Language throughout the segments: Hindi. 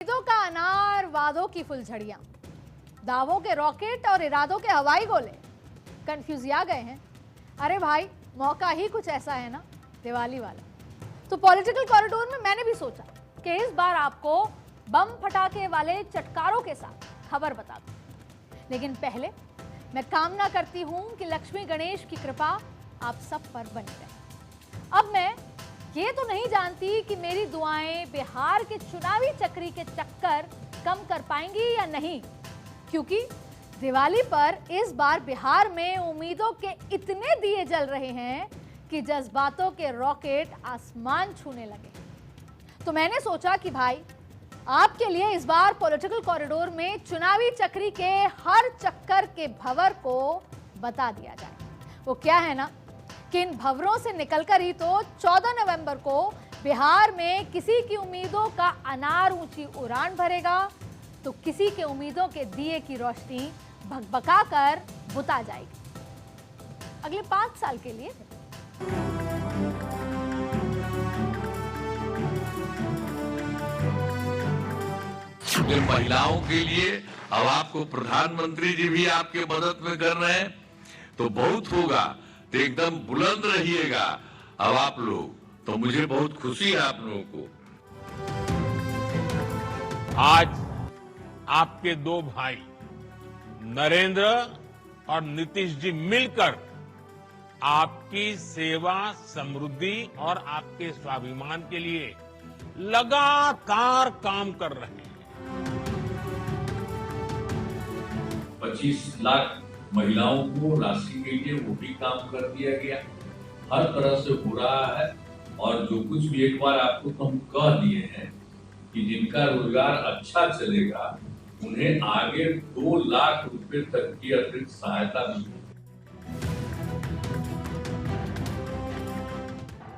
उम्मीदों का अनार, वादों की फुलझड़ियां, दावों के रॉकेट और इरादों के हवाई गोले कंफ्यूज आ गए हैं। अरे भाई, मौका ही कुछ ऐसा है ना, दिवाली वाला। तो पॉलिटिकल कॉरिडोर में मैंने भी सोचा कि इस बार आपको बम फटाके वाले चटकारों के साथ खबर बता दूं। लेकिन पहले मैं कामना करती हूं कि लक्ष्मी गणेश की कृपा आप सब पर बनी रहे। अब मैं ये तो नहीं जानती कि मेरी दुआएं बिहार के चुनावी चक्री के चक्कर कम कर पाएंगी या नहीं, क्योंकि दिवाली पर इस बार बिहार में उम्मीदों के इतने दिए जल रहे हैं कि जज्बातों के रॉकेट आसमान छूने लगे। तो मैंने सोचा कि भाई, आपके लिए इस बार पॉलिटिकल कॉरिडोर में चुनावी चक्री के हर चक्कर के भंवर को बता दिया जाए। वो क्या है ना कि इन भंवरों से निकलकर ही तो 14 नवंबर को बिहार में किसी की उम्मीदों का अनार ऊंची उड़ान भरेगा, तो किसी के उम्मीदों के दिए की रोशनी भकभका कर बुता जाएगी अगले 5 साल के लिए। महिलाओं के लिए अब आपको प्रधानमंत्री जी भी आपके मदद में कर रहे हैं, तो बहुत होगा, तो एकदम बुलंद रहिएगा अब आप लोग। तो मुझे बहुत खुशी है आप लोगों को। आज आपके दो भाई नरेंद्र और नीतीश जी मिलकर आपकी सेवा, समृद्धि और आपके स्वाभिमान के लिए लगातार काम कर रहे हैं। 25 लाख महिलाओं को राशि मिली, वो भी काम कर दिया गया। हर तरह से हो रहा है, और जो कुछ भी एक बार आपको तो हम कह दिए हैं कि जिनका रोजगार अच्छा चलेगा उन्हें आगे 2 लाख रुपए तक की अतिरिक्त सहायता मिलेगी।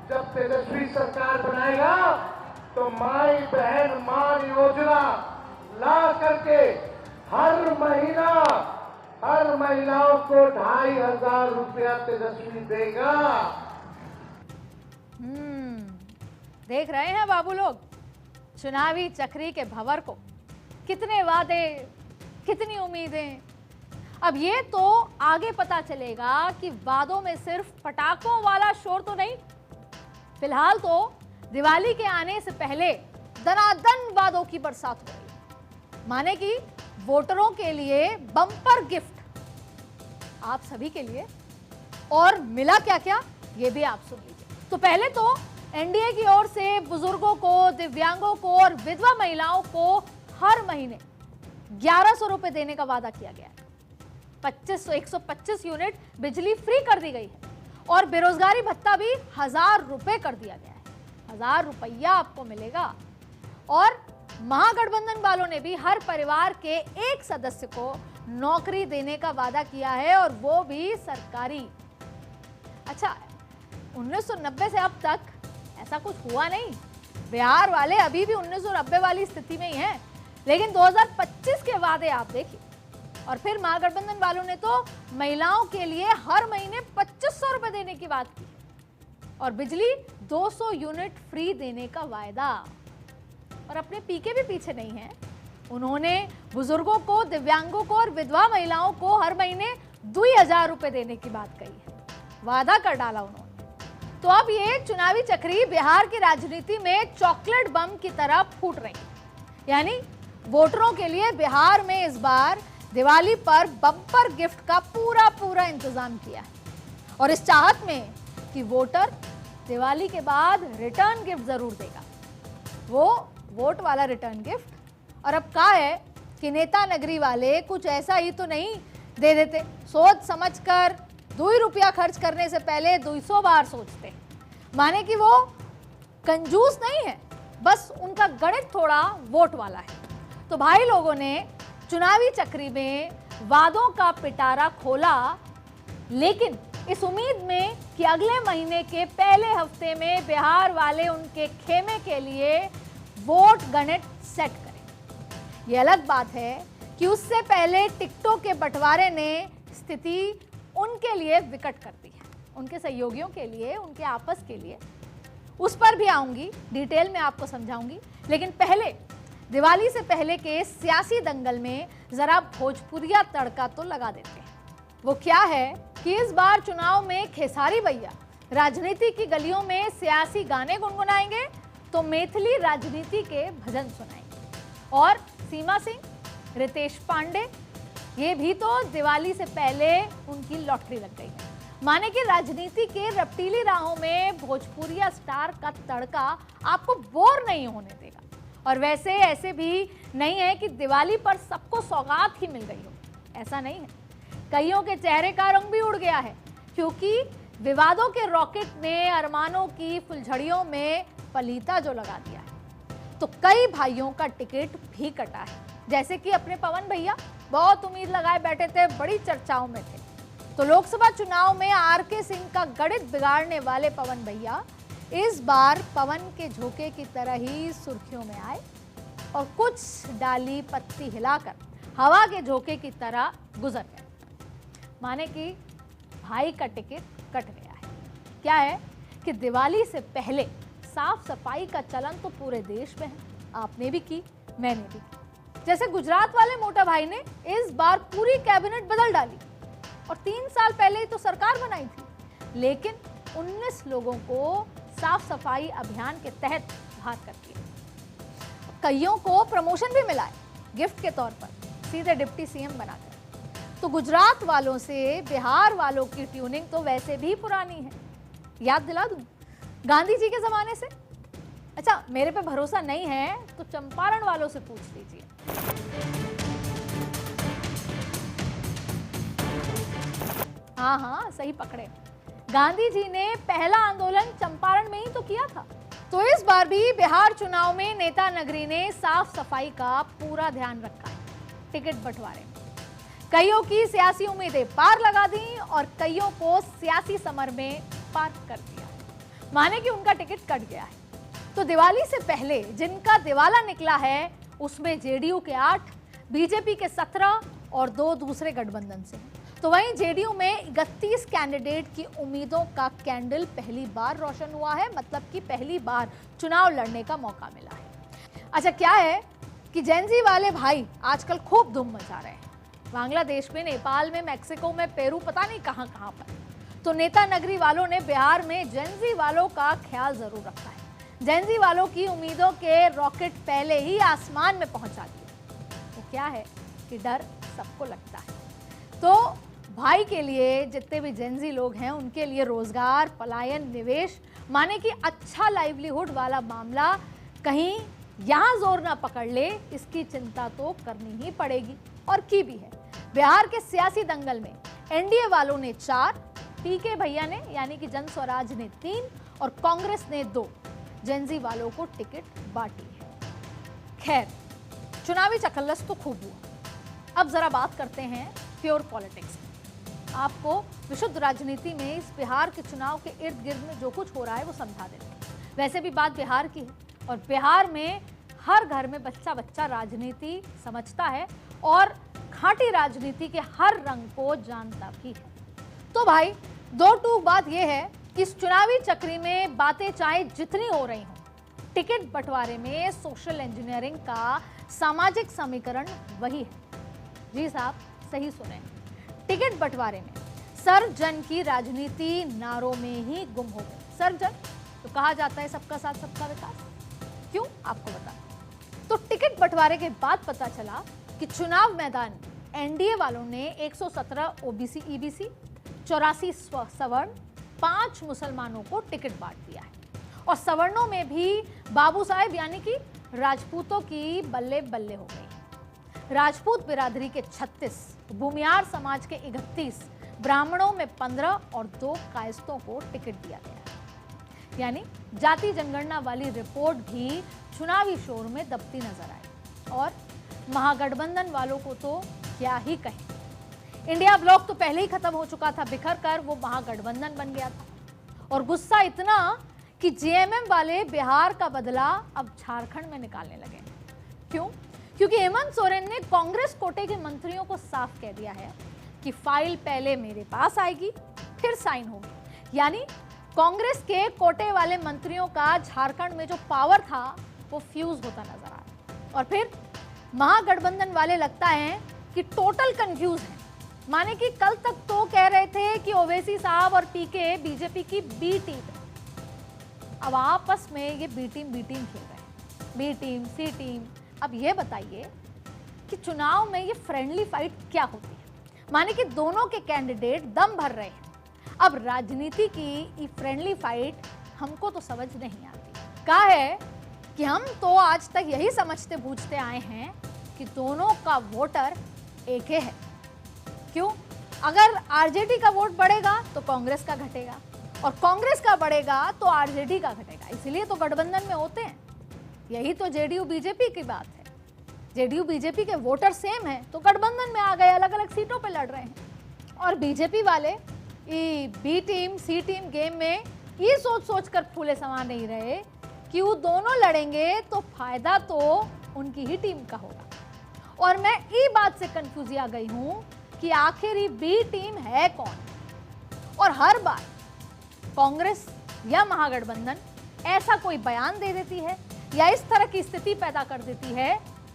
जब तेजस्वी सरकार बनाएगा तो माई बहन मान योजना ला करके हर महीना हर महिलाओं को 2500 रुपया तेजस्वी देगा। देख रहे हैं बाबू लोग चुनावी चक्री के भंवर को, कितने वादे, कितनी उम्मीदें। अब ये तो आगे पता चलेगा कि वादों में सिर्फ पटाखों वाला शोर तो नहीं। फिलहाल तो दिवाली के आने से पहले दनादन वादों की बरसात हो रही, माने कि वोटरों के लिए बम्पर गिफ्ट आप सभी के लिए। और मिला क्या क्या, ये भी आप सुन लीजिए। तो पहले तो एनडीए की ओर से बुजुर्गों को, दिव्यांगों को और विधवा महिलाओं को हर महीने 1100 रुपए देने का वादा किया गया है। 125 यूनिट बिजली फ्री कर दी गई है और बेरोजगारी भत्ता भी 1000 रुपए कर दिया गया है। 1000 रुपया आपको मिलेगा। और महागठबंधन वालों ने भी हर परिवार के एक सदस्य को नौकरी देने का वादा किया है, और वो भी सरकारी। अच्छा, 1990 से अब तक ऐसा कुछ हुआ नहीं। बिहार वाले अभी भी 1990 वाली स्थिति में ही हैं। लेकिन 2025 के वादे आप देखिए। और फिर महागठबंधन वालों ने तो महिलाओं के लिए हर महीने 2500 रुपए देने की बात की, और बिजली 200 यूनिट फ्री देने का वायदा। और अपने पीके भी पीछे नहीं है। उन्होंने बुजुर्गों को, दिव्यांगों को और विधवा महिलाओं को हर महीने 2000 रुपए देने की बात कही है, वादा कर डाला उन्होंने। तो अब ये चुनावी चक्री बिहार की राजनीति में चॉकलेट बम की तरह फूट रही है। यानी वोटरों के लिए बिहार में इस बार दिवाली पर बम्पर गिफ्ट का पूरा इंतजाम किया है, और इस चाहत में कि वोटर दिवाली के बाद रिटर्न गिफ्ट जरूर देगा, वो वोट वाला रिटर्न गिफ्ट। और अब क्या है कि नेता नगरी वाले कुछ ऐसा ही तो नहीं दे देते, सोच समझकर 2 रुपया खर्च करने से पहले 200 बार सोचते। माने कि वो कंजूस नहीं है, बस उनका गणित थोड़ा वोट वाला है। तो भाई लोगों ने चुनावी चक्री में वादों का पिटारा खोला, लेकिन इस उम्मीद में कि अगले महीने के पहले हफ्ते में बिहार वाले उनके खेमे के लिए वोट गणित सेट करें। यह अलग बात है कि उससे पहले टिकटों के बंटवारे ने स्थिति उनके लिए विकट कर दी है, उनके सहयोगियों के लिए, उनके आपस के लिए। उस पर भी आऊंगी, डिटेल में आपको समझाऊंगी। लेकिन पहले दिवाली से पहले के सियासी दंगल में जरा भोजपुरिया तड़का तो लगा देते हैं। वो क्या है कि इस बार चुनाव में खेसारी भैया राजनीति की गलियों में सियासी गाने गुनगुनाएंगे तो मैथिली राजनीति के भजन सुनाएंगे। और सीमा सिंह, रितेश पांडे, ये भी तो दिवाली से पहले उनकी लॉटरी लग गई है। माने कि राजनीति के रपटीली राहों में भोजपुरिया स्टार का तड़का आपको बोर नहीं होने देगा। और वैसे ऐसे भी नहीं है कि दिवाली पर सबको सौगात ही मिल गई हो, ऐसा नहीं है। कईयों के चेहरे का रंग भी उड़ गया है, क्योंकि विवादों के रॉकेट ने अरमानों की फुलझड़ियों में पलीता जो लगा दिया है। तो कई भाइयों का टिकट भी कटा है, जैसे कि अपने पवन भैया बहुत उम्मीद लगाए बैठे थे, बड़ी चर्चाओं में थे। तो लोकसभा चुनाव में आरके सिंह का गणित बिगाड़ने वाले पवन भैया इस बार पवन के झोंके की तरह ही सुर्खियों में आए और कुछ डाली पत्ती हिलाकर हवा के झोंके की तरह गुजर गए। माने कि भाई का टिकट कट गया है। क्या है कि दिवाली से पहले साफ सफाई का चलन तो पूरे देश में है, आपने भी की, मैंने भी की। जैसे गुजरात वाले मोटा भाई ने इस बार पूरी कैबिनेट बदल डाली और 3 साल पहले ही तो सरकार बनाई थी, लेकिन 19 लोगों को साफ सफाई अभियान के तहत बाहर कर दिया। कईयों को प्रमोशन भी मिला है गिफ्ट के तौर पर, सीधे डिप्टी सीएम बनाकर। तो गुजरात वालों से बिहार वालों की ट्यूनिंग तो वैसे भी पुरानी है। याद दिला दूं गांधी जी के जमाने से। अच्छा, मेरे पे भरोसा नहीं है तो चंपारण वालों से पूछ लीजिए। हाँ, सही पकड़े। गांधी जी ने पहला आंदोलन चंपारण में ही तो किया था। तो इस बार भी बिहार चुनाव में नेता नगरी ने साफ सफाई का पूरा ध्यान रखा है टिकट बंटवारे में। कईयों की सियासी उम्मीदें पार लगा दी और कईयों को सियासी समर में पार्क कर दिया, माने कि उनका टिकट कट गया है। तो दिवाली से पहले जिनका दिवाला निकला है उसमें जेडीयू के 8, बीजेपी के 17 और 2 दूसरे गठबंधन से। तो वहीं जेडीयू में 31 कैंडिडेट की उम्मीदों का कैंडल पहली बार रोशन हुआ है, मतलब कि पहली बार चुनाव लड़ने का मौका मिला है। अच्छा, क्या है कि जेनजी वाले भाई आजकल खूब धूम मचा रहे हैं, बांग्लादेश में, नेपाल में, मैक्सिको में, पेरू, पता नहीं कहां कहां पर। तो नेता नगरी वालों ने बिहार में जेनजी वालों का ख्याल जरूर रखा है। जेनजी वालों की उम्मीदों के रॉकेट पहले ही आसमान में पहुंचा दिए। तो क्या है कि डर सबको लगता है। तो भाई के लिए जितने भी जेनजी लोग हैं उनके लिए रोजगार, पलायन, निवेश, माने कि अच्छा लाइवलीहुड वाला मामला कहीं यहां जोर ना पकड़ ले, इसकी चिंता तो करनी ही पड़ेगी और की भी है। बिहार के सियासी दंगल में एनडीए वालों ने 4, पीके भैया ने यानी कि जन स्वराज ने 3 और कांग्रेस ने 2 जेनजी वालों को टिकट बांटी है। खैर, चुनावी चखल्लस तो खूब हुआ। अब जरा बात करते हैं प्योर पॉलिटिक्स। आपको विशुद्ध राजनीति में इस बिहार के चुनाव के इर्द गिर्द में जो कुछ हो रहा है वो समझा देते हैं। वैसे भी बात बिहार की है और बिहार में हर घर में बच्चा बच्चा राजनीति समझता है और खाटी राजनीति के हर रंग को जानता भी है। तो भाई, 2 टूक बात यह है कि इस चुनावी चक्री में बातें चाहे जितनी हो रही हों, टिकट बंटवारे में सोशल इंजीनियरिंग का सामाजिक समीकरण वही है। जी साहब, सही सुने, टिकट बंटवारे में सर्वजन की राजनीति नारों में ही गुम हो गई। सर्वजन तो कहा जाता है सबका साथ सबका विकास। क्यों, आपको बता। तो टिकट बंटवारे के बाद पता चला कि चुनाव मैदान एनडीए वालों ने 117 ओबीसी ईबीसी, 84 सवर्ण, 5 मुसलमानों को टिकट बांट दिया है। और सवर्णों में भी बाबू साहेब यानी कि राजपूतों की बल्ले बल्ले हो गई। राजपूत बिरादरी के 36, भूमियार समाज के 31, ब्राह्मणों में 15 और 2 कायस्थों को टिकट दिया गया है। यानी जाति जनगणना वाली रिपोर्ट भी चुनावी शोर में दबती नजर आई। और महागठबंधन वालों को तो क्या ही कहें। इंडिया ब्लॉक तो पहले ही खत्म हो चुका था, बिखर कर वो महागठबंधन बन गया था। और गुस्सा इतना कि जेएमएम वाले बिहार का बदला अब झारखंड में निकालने लगे। क्यों? क्योंकि हेमंत सोरेन ने कांग्रेस कोटे के मंत्रियों को साफ कह दिया है कि फाइल पहले मेरे पास आएगी फिर साइन होगी। यानी कांग्रेस के कोटे वाले मंत्रियों का झारखंड में जो पावर था वो फ्यूज होता नजर आ रहा है। और फिर महागठबंधन वाले लगता है कि टोटल कंफ्यूज हैं। माने कि कल तक तो कह रहे थे कि ओवैसी साहब और पीके बीजेपी की बी टीम है, अब आपस में ये बी टीम खेल रहे हैं, बी टीम सी टीम। अब ये बताइए कि चुनाव में ये फ्रेंडली फाइट क्या होती है? माने कि दोनों के कैंडिडेट दम भर रहे हैं। अब राजनीति की ये फ्रेंडली फाइट हमको तो समझ नहीं आती। कहा है कि हम तो आज तक यही समझते बूझते आए हैं कि दोनों का वोटर एक ही है। क्यों? अगर आरजेडी का वोट बढ़ेगा तो कांग्रेस का घटेगा, और कांग्रेस का बढ़ेगा तो आरजेडी का घटेगा, इसलिए तो गठबंधन में होते हैं। यही तो जेडीयू बीजेपी की बात है। जेडीयू बीजेपी के वोटर सेम है तो गठबंधन में आ गए, अलग अलग सीटों पे लड़ रहे हैं। और बीजेपी वाले ये बी टीम सी टीम गेम में ये सोच कर फूले समा नहीं रहे कि वो दोनों लड़ेंगे तो फायदा तो उनकी ही टीम का होगा। और मैं ये बात से कंफ्यूज आ गई हूं कि आखिर ये बी टीम है कौन। और हर बार कांग्रेस या महागठबंधन ऐसा कोई बयान दे देती है या इस तरह की स्थिति पैदा कर देती है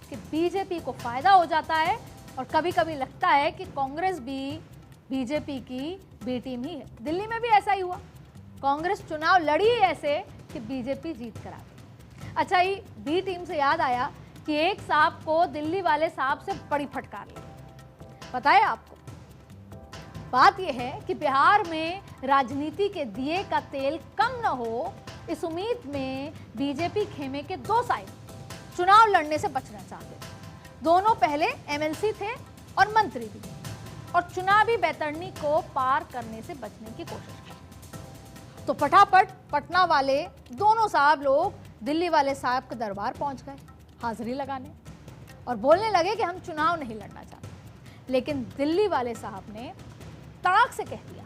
कि बीजेपी को फायदा हो जाता है, और कभी कभी लगता है कि कांग्रेस भी बीजेपी की बी टीम ही है। दिल्ली में भी ऐसा ही हुआ, कांग्रेस चुनाव लड़ी ऐसे कि बीजेपी जीत कर आ गई। अच्छा, ये बी टीम से याद आया कि एक साहब को दिल्ली वाले साहब से बड़ी फटकार लगी। पता है आपको? बात यह है कि बिहार में राजनीति के दिए का तेल कम न हो, इस उम्मीद में बीजेपी खेमे के दो साइड चुनाव लड़ने से बचना चाहते थे। दोनों पहले एमएलसी थे और मंत्री भी, और चुनावी बैतरणी को पार करने से बचने की कोशिश की। तो फटाफट पटना वाले दोनों साहब लोग दिल्ली वाले साहब के दरबार पहुंच गए हाजिरी लगाने, और बोलने लगे कि हम चुनाव नहीं लड़ना चाहते। लेकिन दिल्ली वाले साहब ने तड़ाक से कह दिया,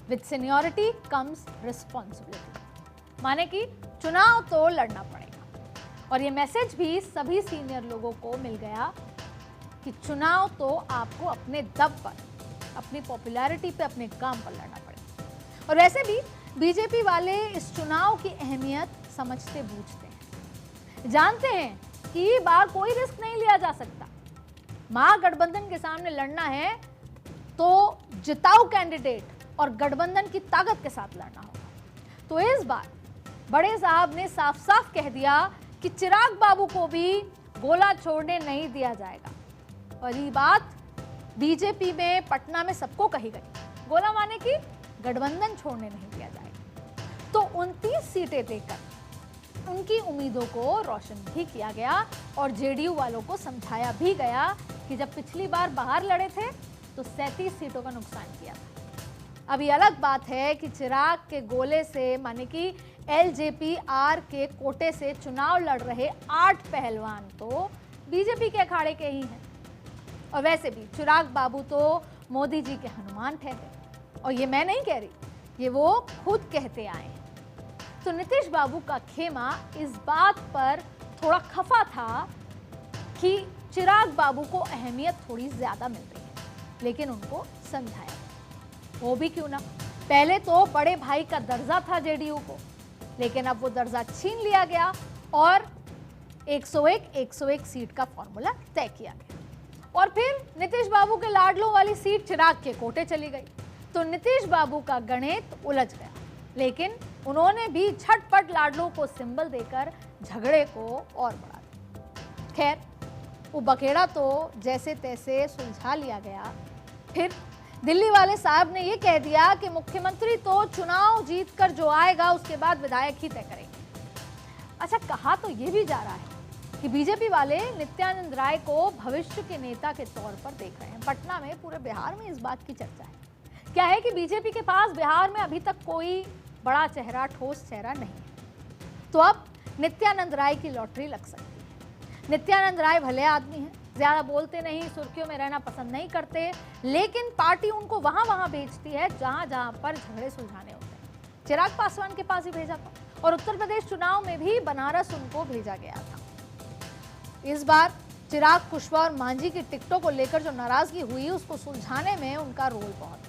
विद सीनियरिटी कम्स रिस्पॉन्सिबिलिटी, माने कि चुनाव तो लड़ना पड़ेगा। और ये मैसेज भी सभी सीनियर लोगों को मिल गया कि चुनाव तो आपको अपने दम पर, अपनी पॉपुलैरिटी पे, अपने काम पर लड़ना पड़ेगा। और वैसे भी बीजेपी वाले इस चुनाव की अहमियत समझते बूझते हैं, जानते हैं कि ये बार कोई रिस्क नहीं लिया जा सकता। महागठबंधन के सामने लड़ना है तो जिताऊ कैंडिडेट और गठबंधन की ताकत के साथ लड़ना होगा। तो इस बार बड़े साहब ने साफ साफ कह दिया कि चिराग बाबू को भी गोला छोड़ने नहीं दिया जाएगा। और ये बात बीजेपी में, पटना में सबको कही गई। गोला माने कि गठबंधन छोड़ने नहीं दिया जाएगा। तो 29 सीटें देकर उनकी उम्मीदों को रोशन भी किया गया, और जेडीयू वालों को समझाया भी गया कि जब पिछली बार बाहर लड़े थे तो 37 सीटों का नुकसान किया था। अब ये अलग बात है कि चिराग के गोले से, माने कि एलजेपीआर के कोटे से चुनाव लड़ रहे 8 पहलवान तो बीजेपी के अखाड़े के ही हैं। और वैसे भी चिराग बाबू तो मोदी जी के हनुमान ठहरे, और ये मैं नहीं कह रही, ये वो खुद कहते आए हैं। तो नीतीश बाबू का खेमा इस बात पर थोड़ा खफा था कि चिराग बाबू को अहमियत थोड़ी ज्यादा मिल रही है, लेकिन उनको समझाया, वो भी क्यों ना। पहले तो बड़े भाई का दर्जा था जेडीयू को, लेकिन अब वो दर्जा छीन लिया गया और 101 सीट का फॉर्मूला तय किया गया। और फिर नीतीश बाबू के लाडलों वाली सीट चिराग के कोटे चली गई, तो नीतीश बाबू का गणित उलझ गया। लेकिन उन्होंने भी झटपट लाडलों को सिंबल देकर झगड़े को और बढ़ा दिया। खैर, वो बखेड़ा तो जैसे तैसे सुलझा लिया गया। फिर दिल्ली वाले साहब ने ये कह दिया कि मुख्यमंत्री तो चुनाव जीतकर जो आएगा उसके बाद विधायक ही तय करेंगे। अच्छा, कहा तो ये भी जा रहा है कि बीजेपी वाले नित्यानंद राय को भविष्य के नेता के तौर पर देख रहे हैं। पटना में, पूरे बिहार में इस बात की चर्चा है। क्या है कि बीजेपी के पास बिहार में अभी तक कोई बड़ा चेहरा, ठोस चेहरा नहीं है, तो अब नित्यानंद राय की लॉटरी लग सकती है। नित्यानंद राय भले आदमी हैं, ज्यादा बोलते नहीं, सुर्खियों में रहना पसंद नहीं करते, लेकिन पार्टी उनको वहां भेजती है जहां जहां पर झगड़े सुलझाने होते हैं। चिराग पासवान के पास ही भेजा था, और उत्तर प्रदेश चुनाव में भी बनारस उनको भेजा गया था। इस बार चिराग, कुशवाहा और मांझी की टिकटों को लेकर जो नाराजगी हुई, उसको सुलझाने में उनका रोल बहुत था।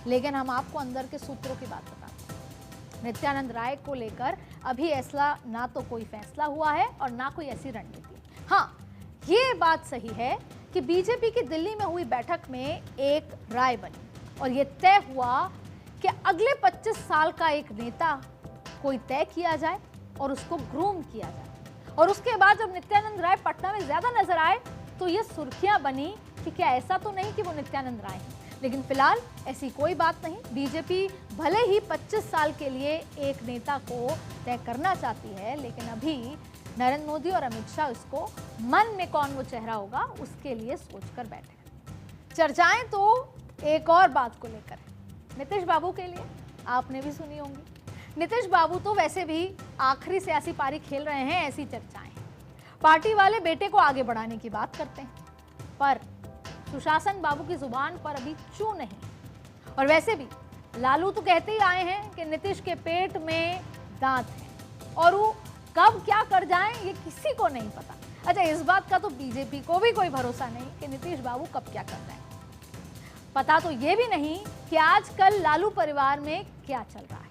लेकिन हम आपको अंदर के सूत्रों की बात बताते हैं। नित्यानंद राय को लेकर अभी ऐसा ना तो कोई फैसला हुआ है और ना कोई ऐसी रणनीति। हाँ, ये बात सही है कि बीजेपी की दिल्ली में हुई बैठक में एक राय बनी और ये तय हुआ कि अगले 25 साल का एक नेता कोई तय किया जाए और उसको ग्रूम किया जाए। और उसके बाद जब नित्यानंद राय पटना में ज्यादा नजर आए तो ये सुर्खियां बनी कि क्या ऐसा तो नहीं कि वो नित्यानंद राय हैं। लेकिन फिलहाल ऐसी कोई बात नहीं। बीजेपी भले ही 25 साल के लिए एक नेता को तय करना चाहती है, लेकिन अभी नरेंद्र मोदी और अमित शाह इसको मन में कौन वो चेहरा होगा उसके लिए सोचकर बैठे हैं। चर्चाएं तो एक और बात को लेकर है, नीतीश बाबू के लिए। आपने भी सुनी होंगी। नीतीश बाबू तो वैसे भी आखिरी सियासी पारी खेल रहे हैं, ऐसी चर्चाएं। पार्टी वाले बेटे को आगे बढ़ाने की बात करते हैं, पर सुशासन बाबू की जुबान पर अभी चू नहीं। और वैसे भी लालू तो कहते ही आए हैं कि नीतीश के पेट में दांत है और वो कब क्या कर जाएं ये किसी को नहीं पता। अच्छा, इस बात का तो बीजेपी को भी कोई भरोसा नहीं कि नीतीश बाबू कब क्या कर रहे हैं। पता तो ये भी नहीं कि आजकल लालू परिवार में क्या चल रहा है।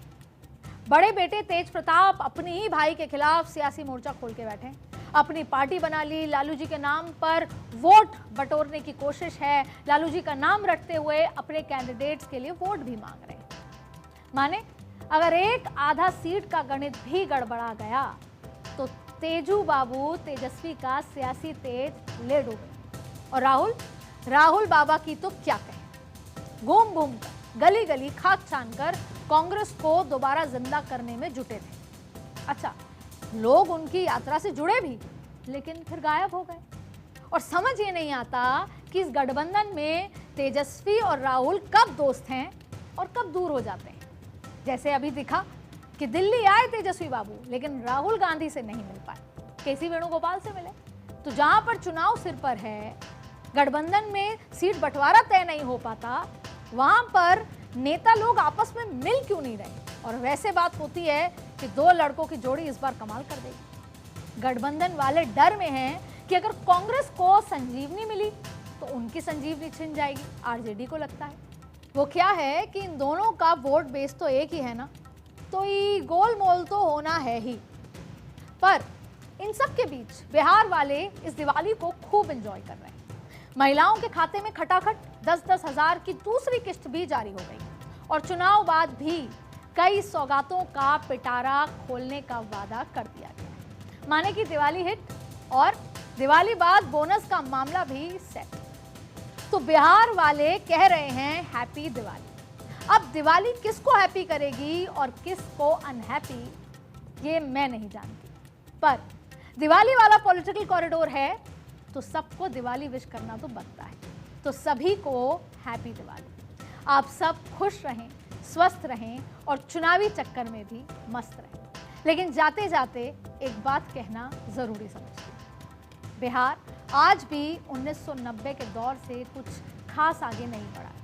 बड़े बेटे तेज प्रताप अपने ही भाई के खिलाफ सियासी मोर्चा खोल के बैठे, अपनी पार्टी बना ली, लालू जी के नाम पर वोट बटोरने की कोशिश है, लालू जी का नाम रखते हुए अपने कैंडिडेट्स के लिए वोट भी मांग रहे हैं। माने अगर एक आधा सीट का गणित भी गड़बड़ा गया तो तेजू बाबू तेजस्वी का सियासी तेज ले डूबे। और राहुल बाबा की तो क्या कहें, घूम घूम कर गली गली खाक छानकर कांग्रेस को दोबारा जिंदा करने में जुटे थे। अच्छा, लोग उनकी यात्रा से जुड़े भी, लेकिन फिर गायब हो गए। और समझ ये नहीं आता कि इस गठबंधन में तेजस्वी और राहुल कब दोस्त हैं और कब दूर हो जाते हैं। जैसे अभी दिखा कि दिल्ली आए तेजस्वी बाबू, लेकिन राहुल गांधी से नहीं मिल पाए, केसी वेणुगोपाल से मिले। तो जहां पर चुनाव सिर पर है, गठबंधन में सीट बंटवारा तय नहीं हो पाता, वहां पर नेता लोग आपस में मिल क्यों नहीं रहे। और वैसे बात होती है कि दो लड़कों की जोड़ी इस बार कमाल कर देगी। गठबंधन वाले डर में हैं कि अगर कांग्रेस को संजीवनी मिली तो उनकी संजीवनी छिन जाएगी। आरजेडी को लगता है वो क्या है कि इन दोनों का वोट बेस तो एक ही है ना, तो ये गोलमोल तो होना है ही। पर इन सब के बीच बिहार वाले इस दिवाली को खूब एंजॉय कर रहे हैं। महिलाओं के खाते में खटाखट 10-10 हजार की दूसरी किस्त भी जारी हो गई और चुनाव बाद भी कई सौगातों का पिटारा खोलने का वादा कर दिया गया। माने की दिवाली हिट और दिवाली बाद बोनस का मामला भी सेट। तो बिहार वाले कह रहे हैं हैप्पी दिवाली। अब दिवाली किसको हैप्पी करेगी और किसको अनहैप्पी, ये मैं नहीं जानती, पर दिवाली वाला पॉलिटिकल कॉरिडोर है तो सबको दिवाली विश करना तो बनता है। तो सभी को हैप्पी दिवाली। आप सब खुश रहें, स्वस्थ रहें और चुनावी चक्कर में भी मस्त रहें। लेकिन जाते जाते एक बात कहना जरूरी समझती हूं, बिहार आज भी 1990 के दौर से कुछ खास आगे नहीं बढ़ा है।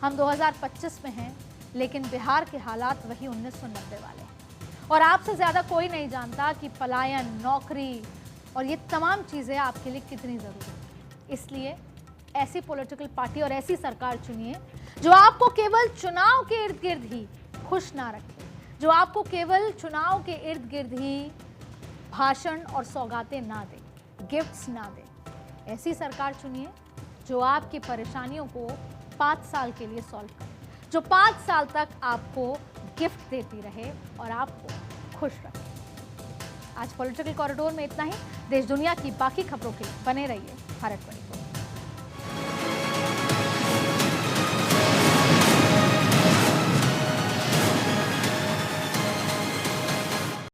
हम 2025 में हैं, लेकिन बिहार के हालात वही 1990 वाले हैं। और आपसे ज्यादा कोई नहीं जानता कि पलायन, नौकरी और ये तमाम चीजें आपके लिए कितनी जरूरी है। इसलिए ऐसी पॉलिटिकल पार्टी और ऐसी सरकार चुनिए जो आपको केवल चुनाव के इर्द गिर्द ही खुश ना रखे, जो आपको केवल चुनाव के इर्द गिर्द ही भाषण और सौगातें ना दे, गिफ्ट्स ना दे। ऐसी सरकार चुनिए जो आपकी परेशानियों को 5 साल के लिए सॉल्व करे, जो 5 साल तक आपको गिफ्ट देती रहे और आपको खुश रखे। आज पॉलिटिकल कॉरिडोर में इतना ही। देश दुनिया की बाकी खबरों के लिए बने रहिए भारत 24।